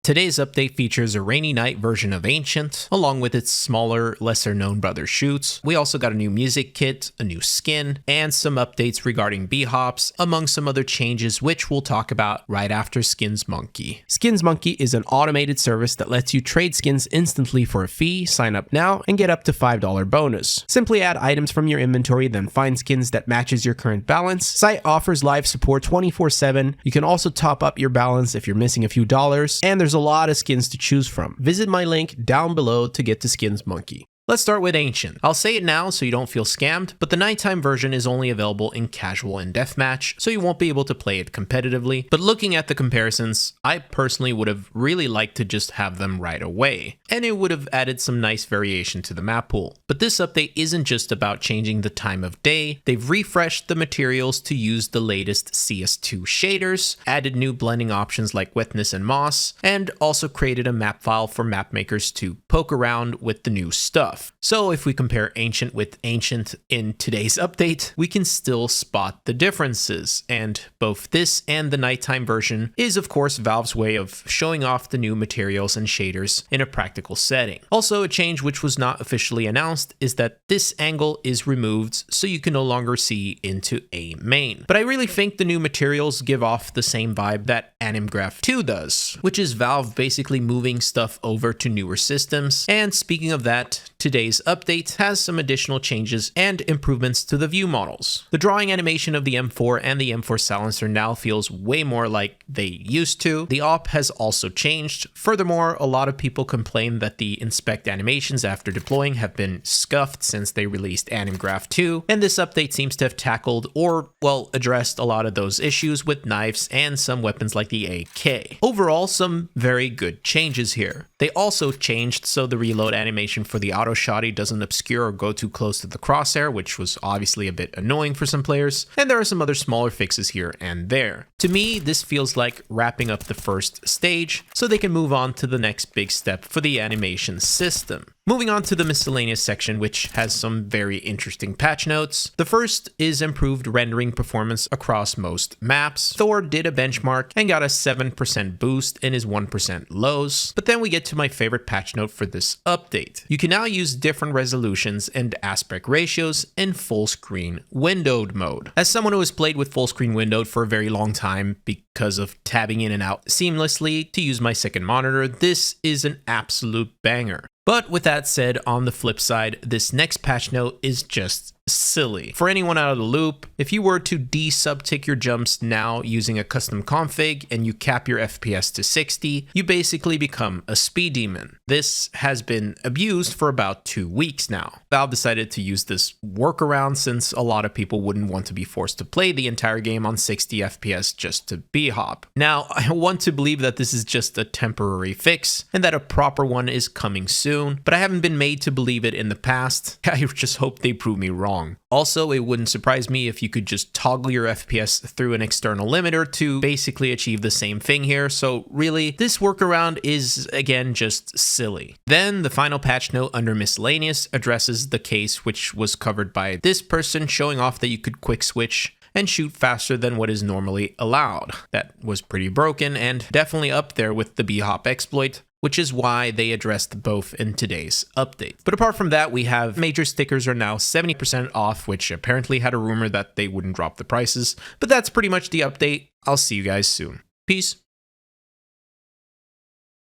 Today's update features a rainy night version of Ancient, along with its smaller, lesser-known brother Shoots. We also got a new music kit, a new skin, and some updates regarding B-Hops, among some other changes which we'll talk about right after Skins Monkey. Skins Monkey is an automated service that lets you trade skins instantly for a fee, sign up now, and get up to $5 bonus. Simply add items from your inventory, then find skins that matches your current balance. Site offers live support 24/7. You can also top up your balance if you're missing a few dollars, and there's a lot of skins to choose from. Visit my link down below to get to Skins Monkey. Let's start with Ancient. I'll say it now so you don't feel scammed, but the nighttime version is only available in casual and deathmatch, so you won't be able to play it competitively. But looking at the comparisons, I personally would have really liked to just have them right away, and it would have added some nice variation to the map pool. But this update isn't just about changing the time of day. They've refreshed the materials to use the latest CS2 shaders, added new blending options like wetness and moss, and also created a map file for map makers to poke around with the new stuff. So if we compare Ancient with Ancient in today's update, we can still spot the differences, and both this and the nighttime version is of course Valve's way of showing off the new materials and shaders in a practical setting. Also, a change which was not officially announced is that this angle is removed so you can no longer see into a main. But I really think the new materials give off the same vibe that MrMaxim 2 does, which is Valve basically moving stuff over to newer systems. And speaking of that, today's update has some additional changes and improvements to the view models. The drawing animation of the M4 and the M4 silencer now feels way more like they used to. The op has also changed. Furthermore, a lot of people complain that the inspect animations after deploying have been scuffed since they released MrMaxim 2, and this update seems to have tackled or, well, addressed a lot of those issues with knives and some weapons like the AK. Overall, some very good changes here. They also changed so the reload animation for the auto shotty doesn't obscure or go too close to the crosshair, which was obviously a bit annoying for some players, and there are some other smaller fixes here and there. To me, this feels like wrapping up the first stage so they can move on to the next big step for the animation system. Moving on to the miscellaneous section, which has some very interesting patch notes. The first is improved rendering performance across most maps. Thor did a benchmark and got a 7% boost in his 1% lows. But then we get to my favorite patch note for this update. You can now use different resolutions and aspect ratios in full screen windowed mode. As someone who has played with full screen windowed for a very long time because of tabbing in and out seamlessly to use my second monitor, this is an absolute banger. But with that said, on the flip side, this next patch note is just silly. For anyone out of the loop, if you were to de-subtick your jumps now using a custom config and you cap your FPS to 60, you basically become a speed demon. This has been abused for about 2 weeks now. Valve decided to use this workaround since a lot of people wouldn't want to be forced to play the entire game on 60 FPS just to B-hop. Now, I want to believe that this is just a temporary fix and that a proper one is coming soon, but I haven't been made to believe it in the past. I just hope they prove me wrong. Also, it wouldn't surprise me if you could just toggle your FPS through an external limiter to basically achieve the same thing here, so really, this workaround is, again, just silly. Then, the final patch note under miscellaneous addresses the case which was covered by this person, showing off that you could quick switch and shoot faster than what is normally allowed. That was pretty broken and definitely up there with the B-hop exploit, which is why they addressed both in today's update. But apart from that, we have major stickers are now 70% off, which apparently had a rumor that they wouldn't drop the prices, but that's pretty much the update. I'll see you guys soon. Peace.